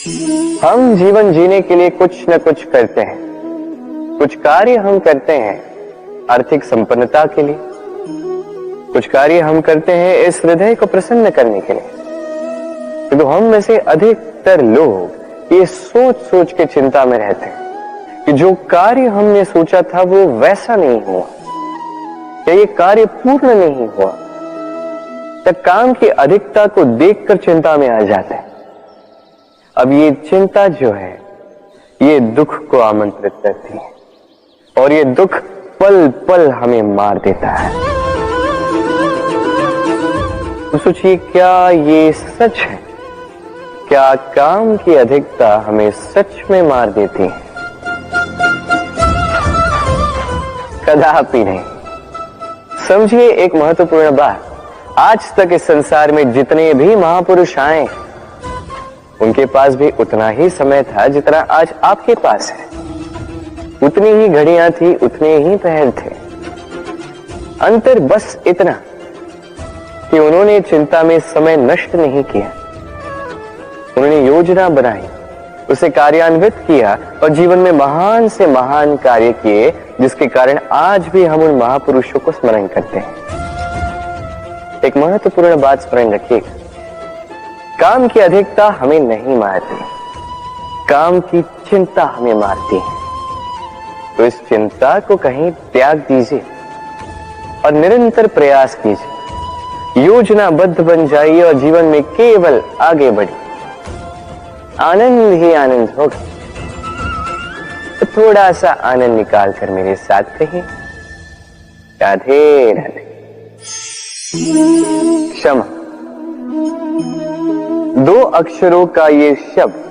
हम जीवन जीने के लिए कुछ न कुछ करते हैं। कुछ कार्य हम करते हैं आर्थिक संपन्नता के लिए, कुछ कार्य हम करते हैं इस हृदय को प्रसन्न करने के लिए। तो हम में से अधिकतर लोग ये सोच सोच के चिंता में रहते हैं कि जो कार्य हमने सोचा था वो वैसा नहीं हुआ, या ये कार्य पूर्ण नहीं हुआ। तब काम की अधिकता को देखकर चिंता में आ जाते हैं। अब ये चिंता जो है ये दुख को आमंत्रित करती है, और ये दुख पल पल हमें मार देता है। तो सोचिए, क्या ये सच है? क्या काम की अधिकता हमें सच में मार देती है? कदापि नहीं। समझिए एक महत्वपूर्ण बात, आज तक इस संसार में जितने भी महापुरुष आए उनके पास भी उतना ही समय था जितना आज आपके पास है। उतनी ही घड़ियां थी, उतने ही पहर थे। अंतर बस इतना कि उन्होंने चिंता में समय नष्ट नहीं किया, उन्होंने योजना बनाई, उसे कार्यान्वित किया और जीवन में महान से महान कार्य किए, जिसके कारण आज भी हम उन महापुरुषों को स्मरण करते हैं। एक महत्वपूर्ण बात स्मरण रखिएगा, काम की अधिकता हमें नहीं मारती, काम की चिंता हमें मारती है। तो इस चिंता को कहीं त्याग दीजिए और निरंतर प्रयास कीजिए, योजनाबद्ध बन जाइए और जीवन में केवल आगे बढ़िए। आनंद ही आनंद होगा। तो थोड़ा सा आनंद निकाल कर मेरे साथ कहिए, राधे राधे। क्षमा, दो अक्षरों का ये शब्द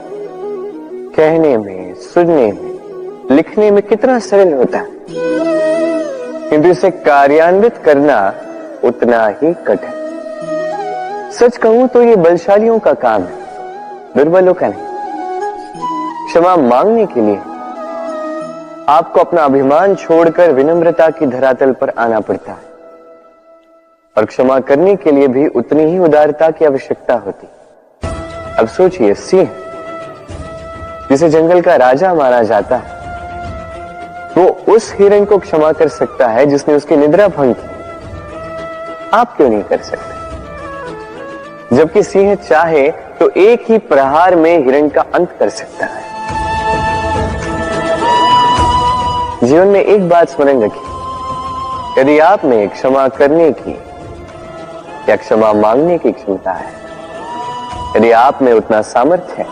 कहने में, सुनने में, लिखने में कितना सरल होता है, किंतु इसे कार्यान्वित करना उतना ही कठिन। सच कहूं तो ये बलशालियों का काम है, दुर्बलों का नहीं। क्षमा मांगने के लिए आपको अपना अभिमान छोड़कर विनम्रता की धरातल पर आना पड़ता है, और क्षमा करने के लिए भी उतनी ही उदारता की आवश्यकता होती। अब सोचिए, सिंह जिसे जंगल का राजा माना जाता है, वो उस हिरण को क्षमा कर सकता है जिसने उसकी निद्रा भंग की। आप क्यों नहीं कर सकते? जबकि सिंह चाहे तो एक ही प्रहार में हिरण का अंत कर सकता है। जीवन में एक बात स्मरण रखिए, यदि आप में क्षमा करने की या क्षमा मांगने की क्षमता है, यदि आप में उतना सामर्थ्य है,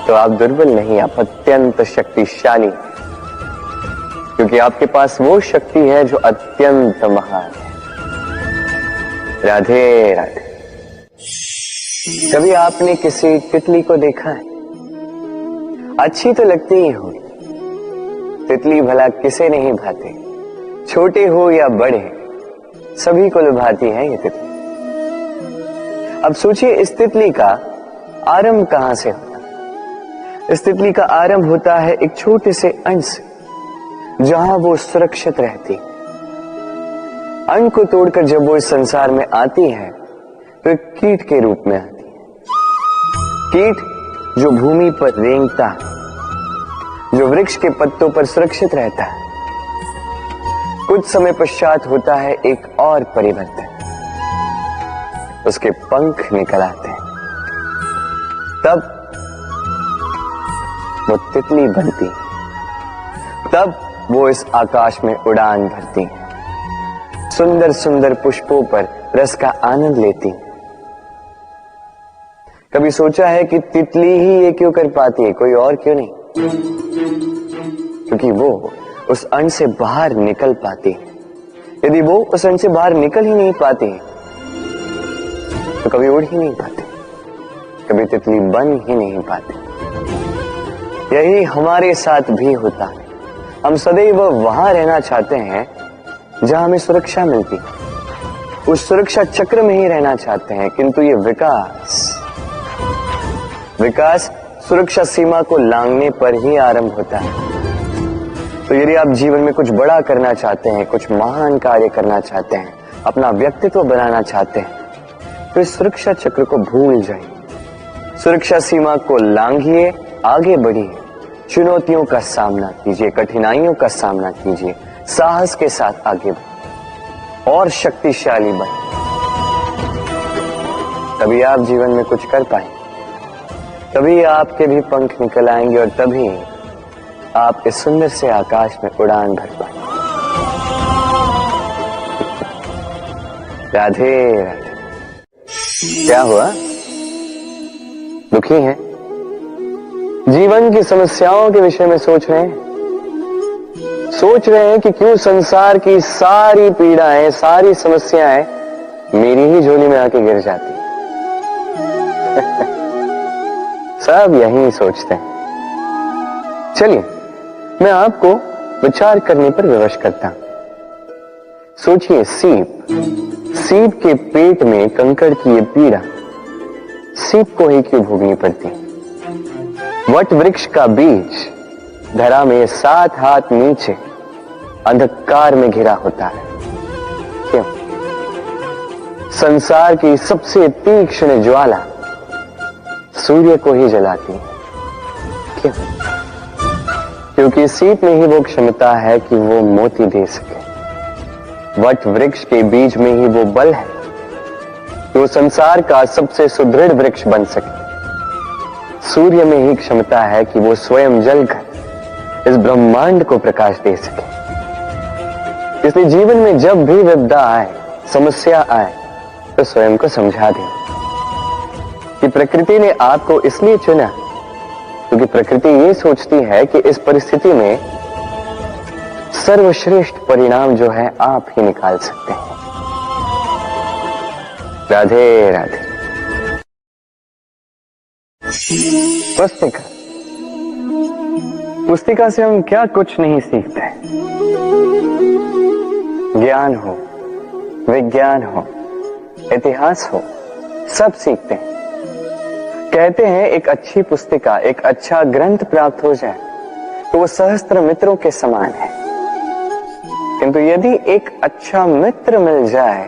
तो आप दुर्बल नहीं, आप अत्यंत शक्तिशाली, क्योंकि आपके पास वो शक्ति है जो अत्यंत महान है। राधे राधे। कभी आपने किसी तितली को देखा है? अच्छी तो लगती ही होगी। तितली भला किसे नहीं भाती, छोटे हो या बड़े, सभी को लुभाती है ये तितली। अब सोचिए, इस तितली का आरंभ कहां से होता है? इस तितली का आरंभ होता है एक छोटे से अंड से, जहां वो सुरक्षित रहती। अंड को तोड़कर जब वो इस संसार में आती है तो एक कीट के रूप में आती है। कीट जो भूमि पर रेंगता है, जो वृक्ष के पत्तों पर सुरक्षित रहता है। कुछ समय पश्चात होता है एक और परिवर्तन, उसके पंख निकल आते हैं, तब वो तितली बनती, तब वो इस आकाश में उड़ान भरती, सुंदर सुंदर पुष्पों पर रस का आनंद लेती। कभी सोचा है कि तितली ही ये क्यों कर पाती है, कोई और क्यों नहीं? क्योंकि वो उस अंड से बाहर निकल पाती है। यदि वो उस अंड से बाहर निकल ही नहीं पाती तो कभी उड़ ही नहीं पाती, कभी तितली बन ही नहीं पाती। यही हमारे साथ भी होता है। हम सदैव वहां रहना चाहते हैं जहां हमें सुरक्षा मिलती, उस सुरक्षा चक्र में ही रहना चाहते हैं, किंतु ये विकास सुरक्षा सीमा को लांघने पर ही आरंभ होता है। तो यदि आप जीवन में कुछ बड़ा करना चाहते हैं, कुछ महान कार्य करना चाहते हैं, अपना व्यक्तित्व बनाना चाहते हैं, तो इस सुरक्षा चक्र को भूल जाइए। सुरक्षा सीमा को लांघिए, आगे बढ़िए, चुनौतियों का सामना कीजिए, कठिनाइयों का सामना कीजिए, साहस के साथ आगे बढ़िए और शक्तिशाली बनिए। तभी आप जीवन में कुछ कर पाएंगे, तभी आपके भी पंख निकल आएंगे और तभी आप इस सुंदर से आकाश में उड़ान भर पाएंगे। राधे राधे। क्या हुआ, दुखी हैं? जीवन की समस्याओं के विषय में सोच रहे हैं? सोच रहे हैं कि क्यों संसार की सारी पीड़ाएं, सारी समस्याएं मेरी ही झोली में आके गिर जाती हैं। सब यही सोचते हैं। चलिए मैं आपको विचार करने पर विवश करता हूं। सोचिए, सीप के पेट में कंकड़ की ये पीड़ा सीप को ही क्यों भोगनी पड़ती? वट वृक्ष का बीज धरा में 7 हाथ नीचे अंधकार में घिरा होता है, क्यों? संसार की सबसे तीक्ष्ण ज्वाला सूर्य को ही जलाती है, क्यों? क्योंकि सीप में ही वो क्षमता है कि वो मोती दे सके। वट वृक्ष के बीज में ही वो बल है कि वो संसार का सबसे सुदृढ़ वृक्ष बन सके। सूर्य में ही क्षमता है कि वो स्वयं जलकर इस ब्रह्मांड को प्रकाश दे सके। इसलिए जीवन में जब भी विपदा आए, समस्या आए, तो स्वयं को समझा दें कि प्रकृति ने आपको इसलिए चुना क्योंकि प्रकृति ये सोचती है कि इस परिस्थिति में सर्वश्रेष्ठ परिणाम जो है आप ही निकाल सकते हैं। राधे राधे। पुस्तिका से हम क्या कुछ नहीं सीखते। ज्ञान हो, विज्ञान हो, इतिहास हो, सब सीखते हैं। कहते हैं एक अच्छी पुस्तिका, एक अच्छा ग्रंथ प्राप्त हो जाए तो वो सहस्त्र मित्रों के समान है, किंतु यदि एक अच्छा मित्र मिल जाए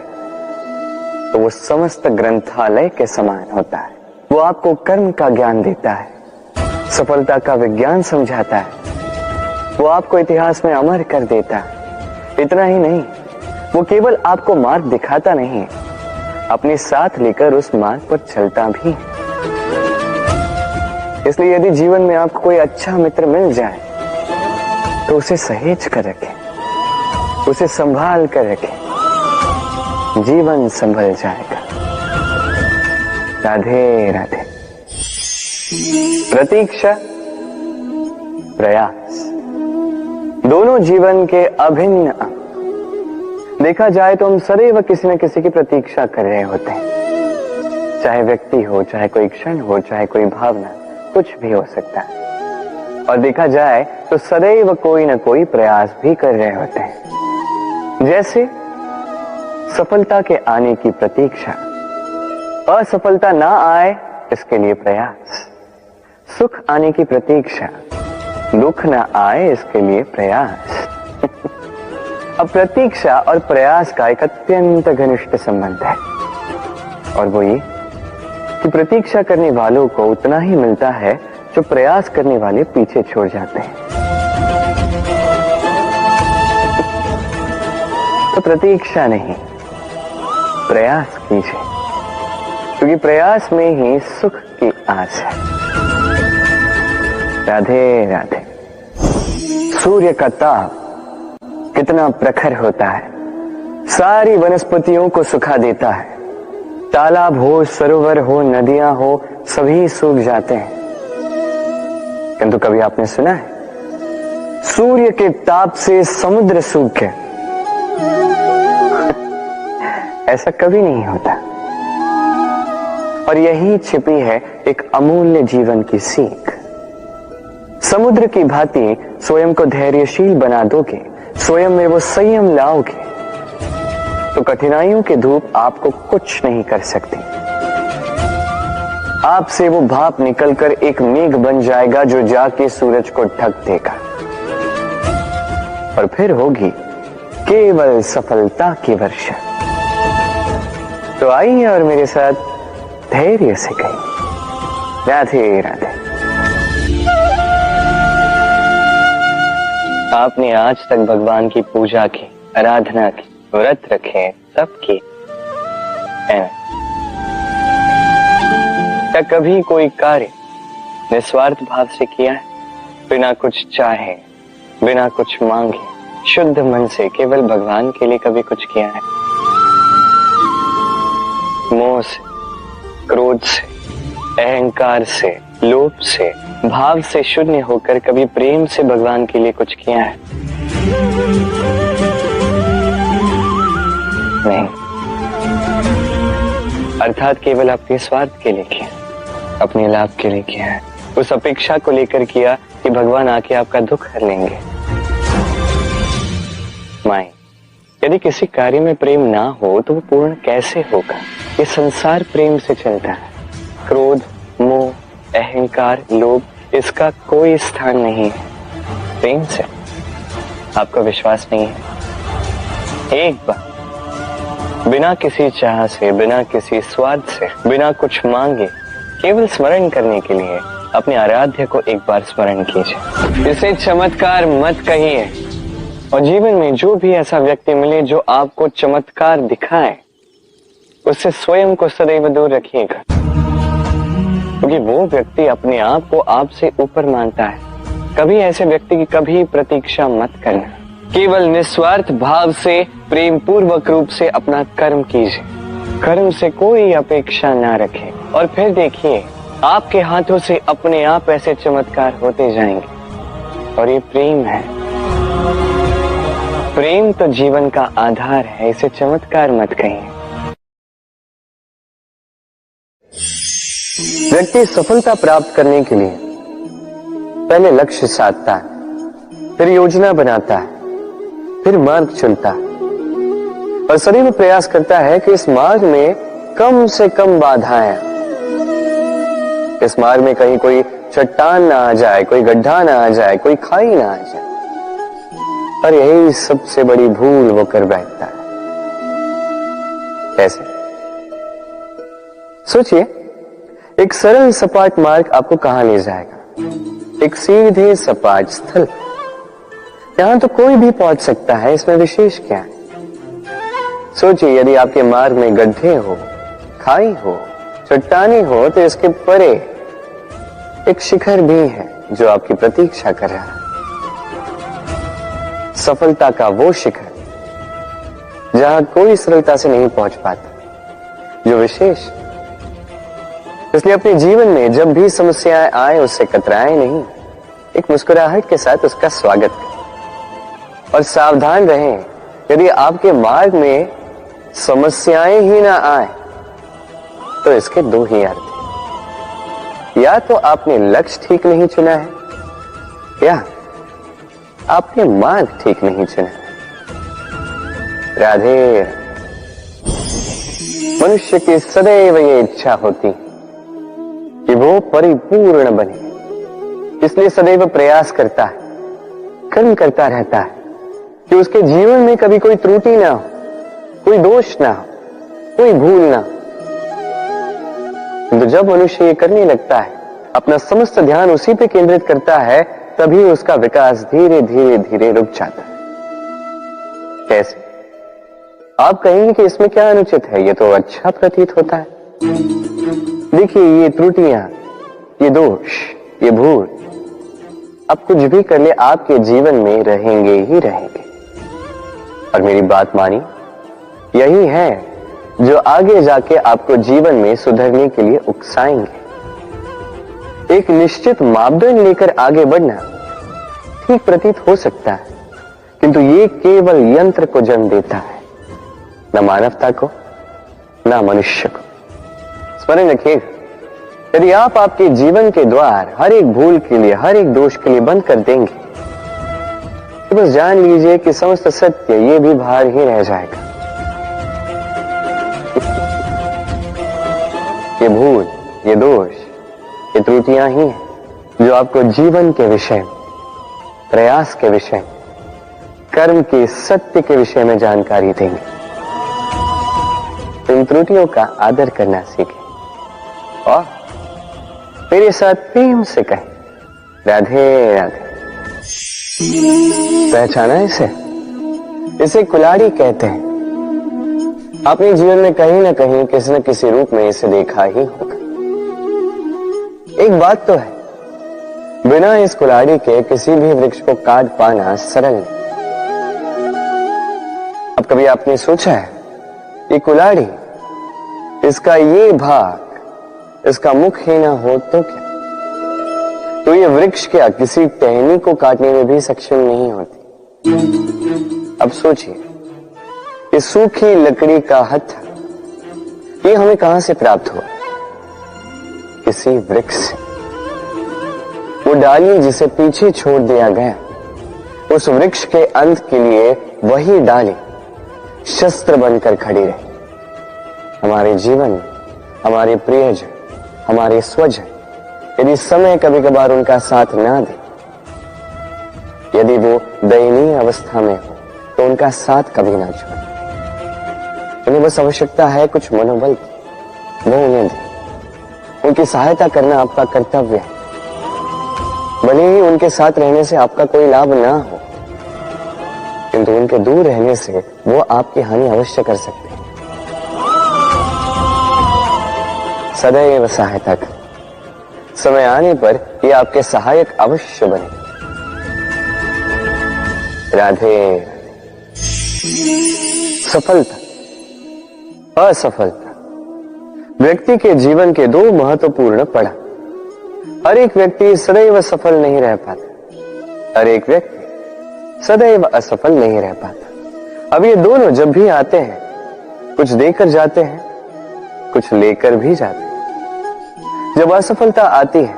तो वो समस्त ग्रंथालय के समान होता है। वो आपको कर्म का ज्ञान देता है, सफलता का विज्ञान समझाता है, वो आपको इतिहास में अमर कर देता है। इतना ही नहीं, वो केवल आपको मार्ग दिखाता नहीं, अपने साथ लेकर उस मार्ग पर चलता भी है। इसलिए यदि जीवन में आपको कोई अच्छा मित्र मिल जाए तो उसे सहेज कर रखें, उसे संभाल कर रखें, जीवन संभल जाएगा। राधे राधे। प्रतीक्षा, प्रयास, दोनों जीवन के अभिन्न अंग। देखा जाए तो हम सदैव किसी न किसी की प्रतीक्षा कर रहे होते हैं, चाहे व्यक्ति हो, चाहे कोई क्षण हो, चाहे कोई भावना, कुछ भी हो सकता है। और देखा जाए तो सदैव कोई न कोई प्रयास भी कर रहे होते हैं, जैसे सफलता के आने की प्रतीक्षा, असफलता ना आए इसके लिए प्रयास, सुख आने की प्रतीक्षा, दुख ना आए इसके लिए प्रयास। अब प्रतीक्षा और प्रयास का एक अत्यंत घनिष्ठ संबंध है, और वो ये कि प्रतीक्षा करने वालों को उतना ही मिलता है जो प्रयास करने वाले पीछे छोड़ जाते हैं। तो प्रतीक्षा नहीं, प्रयास कीजिए, क्योंकि प्रयास में ही सुख की आस है। राधे राधे। सूर्य का ताप कितना प्रखर होता है, सारी वनस्पतियों को सुखा देता है। तालाब हो, सरोवर हो, नदियां हो, सभी सूख जाते हैं। किंतु कभी आपने सुना है सूर्य के ताप से समुद्र सूख गया? ऐसा कभी नहीं होता। और यही छिपी है एक अमूल्य जीवन की सीख। समुद्र की भांति स्वयं को धैर्यशील बना दोगे, स्वयं में वो संयम लाओगे, तो कठिनाइयों की धूप आपको कुछ नहीं कर सकती। आपसे वो भाप निकलकर एक मेघ बन जाएगा जो जाके सूरज को ढक देगा, और फिर होगी केवल सफलता की वर्षा। तो आइए और मेरे साथ धैर्य से कहिए, राधे राधे। आपने आज तक भगवान की पूजा की, आराधना की, व्रत रखे, सब किए, क्या कभी कोई कार्य निस्वार्थ भाव से किया है? बिना कुछ चाहे, बिना कुछ मांगे, शुद्ध मन से केवल भगवान के लिए कभी कुछ किया है? मोह से, क्रोध से, अहंकार से, लोभ से, भाव से शून्य होकर कभी प्रेम से भगवान के लिए कुछ किया है? नहीं। अर्थात केवल अपने स्वार्थ के लिए किया, अपने लाभ के लिए किया है, उस अपेक्षा को लेकर किया कि भगवान आके आपका दुख हर लेंगे। माई, यदि किसी कार्य में प्रेम ना हो तो वो पूर्ण कैसे होगा? ये संसार प्रेम से चलता है। क्रोध, मोह, अहंकार, लोभ, इसका कोई स्थान नहीं है प्रेम से। आपका विश्वास नहीं है? एक बार बिना किसी चाह से, बिना किसी स्वार्थ से, बिना कुछ मांगे, केवल स्मरण करने के लिए अपने आराध्य को एक बार स्मरण कीजिए। इसे चमत्कार मत कहिए, और जीवन में जो भी ऐसा व्यक्ति मिले जो आपको चमत्कार दिखाए, उससे स्वयं को सदैव दूर रखिएगा, क्योंकि वो व्यक्ति अपने आप को आपसे ऊपर मानता है। कभी ऐसे व्यक्ति की कभी प्रतीक्षा मत करना। केवल निस्वार्थ भाव से, प्रेम पूर्वक रूप से अपना कर्म कीजिए। कर्म से कोई अपेक्षा ना रखें, और फिर देखिए आपके हाथों से अपने आप ऐसे चमत्कार होते जाएंगे। और ये प्रेम है। प्रेम तो जीवन का आधार है, इसे चमत्कार मत कहिए। व्यक्ति सफलता प्राप्त करने के लिए पहले लक्ष्य साधता है, फिर योजना बनाता है, फिर मार्ग चुनता है, और सदैव प्रयास करता है कि इस मार्ग में कम से कम बाधाएं, इस मार्ग में कहीं कोई चट्टान ना आ जाए, कोई गड्ढा ना आ जाए, कोई खाई ना आ जाए। और यही सबसे बड़ी भूल वो कर बैठता है। कैसे? सोचिए, एक सरल सपाट मार्ग आपको कहां ले जाएगा? एक सीधे सपाट स्थल। यहां तो कोई भी पहुंच सकता है, इसमें विशेष क्या है? सोचिए, यदि आपके मार्ग में गड्ढे हो, खाई हो, चट्टाने हो, तो इसके परे एक शिखर भी है जो आपकी प्रतीक्षा कर रहा है। सफलता का वो शिखर जहां कोई सरलता से नहीं पहुंच पाता, जो विशेष। इसलिए अपने जीवन में जब भी समस्याएं आए, उससे कतराएं नहीं, एक मुस्कुराहट के साथ उसका स्वागत करें। और सावधान रहें, यदि आपके मार्ग में समस्याएं ही ना आए तो इसके दो ही अर्थ हैं। या तो आपने लक्ष्य ठीक नहीं चुना है, या आपने मार्ग ठीक नहीं चुना। राधे। मनुष्य की सदैव ये इच्छा होती कि वो परिपूर्ण बने, इसलिए सदैव प्रयास करता है, कर्म करता रहता है कि उसके जीवन में कभी कोई त्रुटि ना हो, कोई दोष ना हो, कोई भूल ना हो। तो जब मनुष्य ये करने लगता है, अपना समस्त ध्यान उसी पे केंद्रित करता है, तभी उसका विकास धीरे धीरे धीरे रुक जाता है। कैसे? आप कहेंगे कि इसमें क्या अनुचित है, ये तो अच्छा प्रतीत होता है। देखिए, ये त्रुटियां, ये दोष, ये भूल, अब कुछ भी कर ले, आपके जीवन में रहेंगे ही रहेंगे। और मेरी बात मानी, यही है जो आगे जाके आपको जीवन में सुधरने के लिए उकसाएंगे। एक निश्चित मापदंड लेकर आगे बढ़ना ठीक प्रतीत हो सकता है, किंतु ये केवल यंत्र को जन्म देता है, न मानवता को, न मनुष्य को। स्मरण रखिएगा, यदि आप आपके जीवन के द्वार हर एक भूल के लिए, हर एक दोष के लिए बंद कर देंगे, तो बस जान लीजिए कि समस्त सत्य ये भी बाहर ही रह जाएगा। ये भूल, ये दोष, ये त्रुटियां ही हैं जो आपको जीवन के विषय में, प्रयास के विषय में, कर्म के सत्य के विषय में जानकारी देंगे। इन त्रुटियों का आदर करना सीखें और मेरे साथ प्रेम से कहें, राधे राधे। पहचाना इसे कुल्हाड़ी कहते हैं। आपने जीवन में कहीं ना कहीं किसी न किसी रूप में इसे देखा ही होगा। एक बात तो है, बिना इस कुल्हाड़ी के किसी भी वृक्ष को काट पाना सरल नहीं। अब कभी आपने सोचा है कि कुल्हाड़ी, इसका ये भाग, इसका मुख ही ना हो तो क्या, तो ये वृक्ष क्या किसी टहनी को काटने में भी सक्षम नहीं होती। अब सोचिए, ये सूखी लकड़ी का हत्था, ये हमें कहां से प्राप्त हुआ? किसी वृक्ष से। वो डाली जिसे पीछे छोड़ दिया गया, उस वृक्ष के अंत के लिए वही डाली शस्त्र बनकर खड़ी रही। हमारे जीवन में हमारे प्रियजन, हमारे स्वजन, यदि समय कभी कभार उनका साथ ना दे, यदि वो दयनीय अवस्था में हो, तो उनका साथ कभी ना छोड़े। उन्हें बस आवश्यकता है कुछ मनोबल की, वो उन्हें दे। उनकी सहायता करना आपका कर्तव्य है, भले ही उनके साथ रहने से आपका कोई लाभ ना हो, किंतु उनके दूर रहने से वो आपकी हानि अवश्य कर सकते हैं। सदैव सहायता कर, समय आने पर ये आपके सहायक अवश्य बने। राधे। सफलता, असफलता व्यक्ति के जीवन के दो महत्वपूर्ण पड़ाव। हर एक व्यक्ति सदैव सफल नहीं रह पाता, हर एक व्यक्ति सदैव असफल नहीं रह पाता। अब ये दोनों जब भी आते हैं, कुछ देकर जाते हैं, कुछ लेकर भी जाते हैं। जब असफलता आती है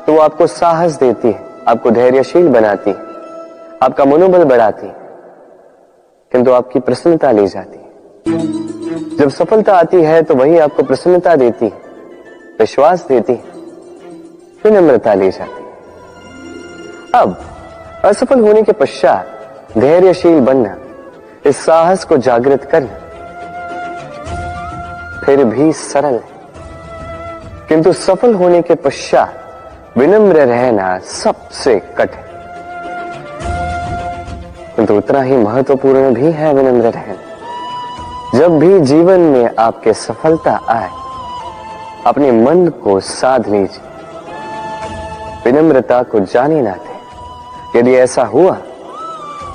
तो वो आपको साहस देती है, आपको धैर्यशील बनाती है, आपका मनोबल बढ़ाती है, किंतु आपकी प्रसन्नता ले जाती है। जब सफलता आती है तो वही आपको प्रसन्नता देती है, विश्वास देती है, विनम्रता ले जाती है। अब असफल होने के पश्चात धैर्यशील बनना, इस साहस को जागृत करना फिर भी सरल है, किंतु सफल होने के पश्चात विनम्र रहना सबसे कठिन, किंतु उतना ही महत्वपूर्ण भी है विनम्र रहना। जब भी जीवन में आपके सफलता आए, अपने मन को साध लीजिए, विनम्रता को जाने ना दें। यदि ऐसा हुआ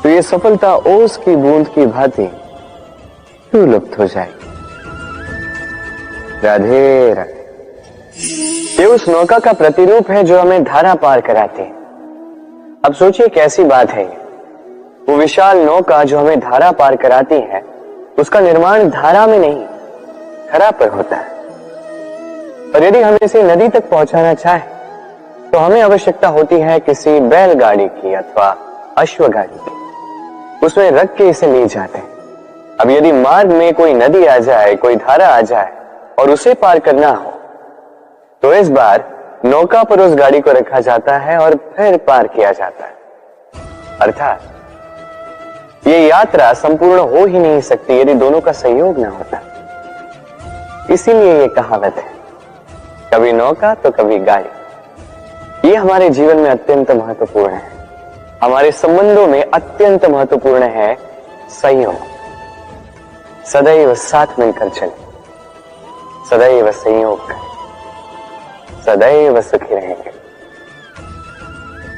तो ये सफलता ओस की बूंद की भांति क्यों लुप्त हो जाएगी। राधे राधे। ये उस नौका का प्रतिरूप है जो हमें धारा पार कराती है। अब सोचिए कैसी बात है ये, वो विशाल नौका जो हमें धारा पार कराती है, उसका निर्माण धारा में नहीं, धरा पर होता है। और यदि हम इसे नदी तक पहुंचाना चाहें तो हमें आवश्यकता होती है किसी बैलगाड़ी की अथवा अश्वगाड़ी की, उसमें रख के इसे ले जाते हैं। अब यदि मार्ग में कोई नदी आ जाए, कोई धारा आ जाए और उसे पार करना हो, तो इस बार नौका पर उस गाड़ी को रखा जाता है और फिर पार किया जाता है। अर्थात ये यात्रा संपूर्ण हो ही नहीं सकती यदि दोनों का सहयोग ना होता। इसीलिए ये कहावत है, कभी नौका तो कभी गाड़ी। ये हमारे जीवन में अत्यंत महत्वपूर्ण है, हमारे संबंधों में अत्यंत महत्वपूर्ण है संयोग। सदैव साथ मिलकर चले, सदैव संयोग करें, सदैव सुखी रहेंगे।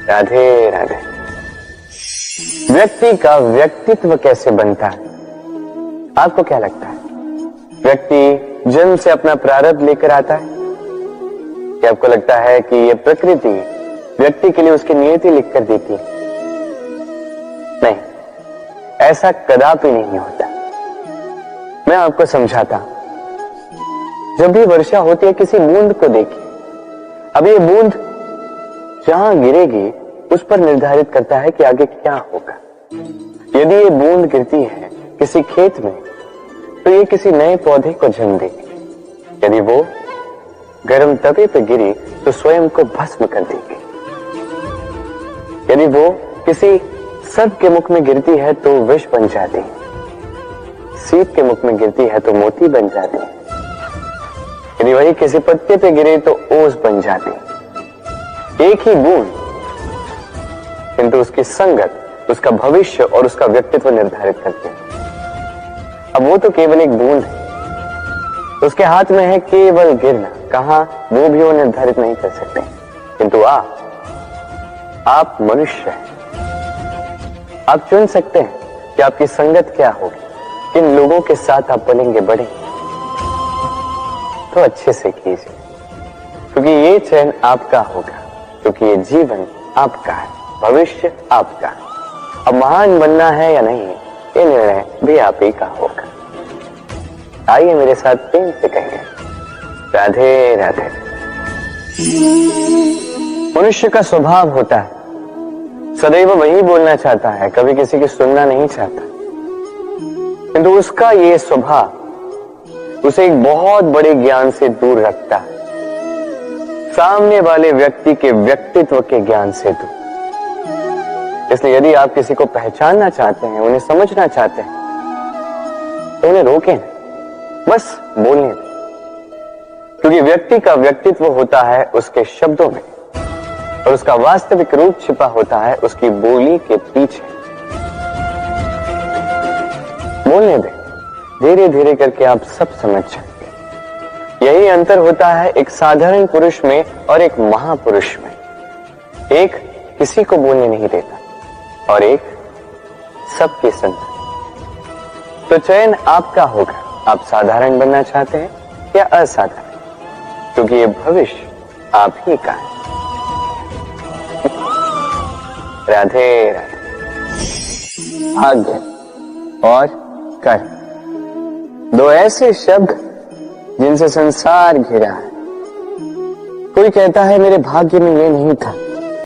राधे राधे। व्यक्ति का व्यक्तित्व कैसे बनता है, आपको क्या लगता है? व्यक्ति जन्म से अपना प्रारब्ध लेकर आता है, क्या आपको लगता है कि यह प्रकृति व्यक्ति के लिए उसकी नियति लिखकर देती है? नहीं, ऐसा कदापि नहीं होता। मैं आपको समझाता हूं। जब भी वर्षा होती है, किसी बूंद को देखिए। अब ये बूंद जहां गिरेगी उस पर निर्धारित करता है कि आगे क्या होगा। यदि ये बूंद गिरती है किसी खेत में, तो ये किसी नए पौधे को जन्म देगी। यदि वो गर्म तवे पर गिरी तो स्वयं को भस्म कर देगी। यदि वो किसी सर्प के मुख में गिरती है तो विष बन जाती है, सीप के मुख में गिरती है तो मोती बन जाती है, यदि वही किसी पत्ते पे गिरे तो ओस बन जाती है। एक ही बूंद, किंतु उसकी संगत उसका भविष्य और उसका व्यक्तित्व निर्धारित करती है। अब वो तो केवल एक बूंद है, उसके हाथ में है केवल गिरना, कहां वो भी वो निर्धारित नहीं कर सकते। किंतु आप मनुष्य हैं, आप चुन सकते हैं कि आपकी संगत क्या होगी, किन लोगों के साथ आप बनेंगे बढ़ेंगे। तो अच्छे से कीजिए, क्योंकि ये चयन आपका होगा, क्योंकि ये जीवन आपका है, भविष्य आपका है। अब महान बनना है या नहीं, ये निर्णय भी आप ही का होगा। आइए मेरे साथ प्रेम से कहेंगे, राधे राधे। मनुष्य का स्वभाव होता है सदैव वही बोलना चाहता है, कभी किसी की सुनना नहीं चाहता। किंतु उसका ये स्वभाव उसे एक बहुत बड़े ज्ञान से दूर रखता है, सामने वाले व्यक्ति के व्यक्तित्व के ज्ञान से दूर। इसलिए यदि आप किसी को पहचानना चाहते हैं, उन्हें समझना चाहते हैं, तो उन्हें रोकें, बस बोलने दें। क्योंकि व्यक्ति का व्यक्तित्व होता है उसके शब्दों में, और उसका वास्तविक रूप छिपा होता है उसकी बोली के पीछे। बोलने दें, धीरे धीरे करके आप सब समझ जाएंगे। यही अंतर होता है एक साधारण पुरुष में और एक महापुरुष में। एक किसी को बोलने नहीं देता और एक सबकी सुनता। तो चयन आपका होगा, आप साधारण बनना चाहते हैं या असाधारण, क्योंकि ये भविष्य आप ही का है। राधे राधे। भाग्य और कर्म, दो ऐसे शब्द जिनसे संसार घिरा है। कोई कहता है मेरे भाग्य में ये नहीं था,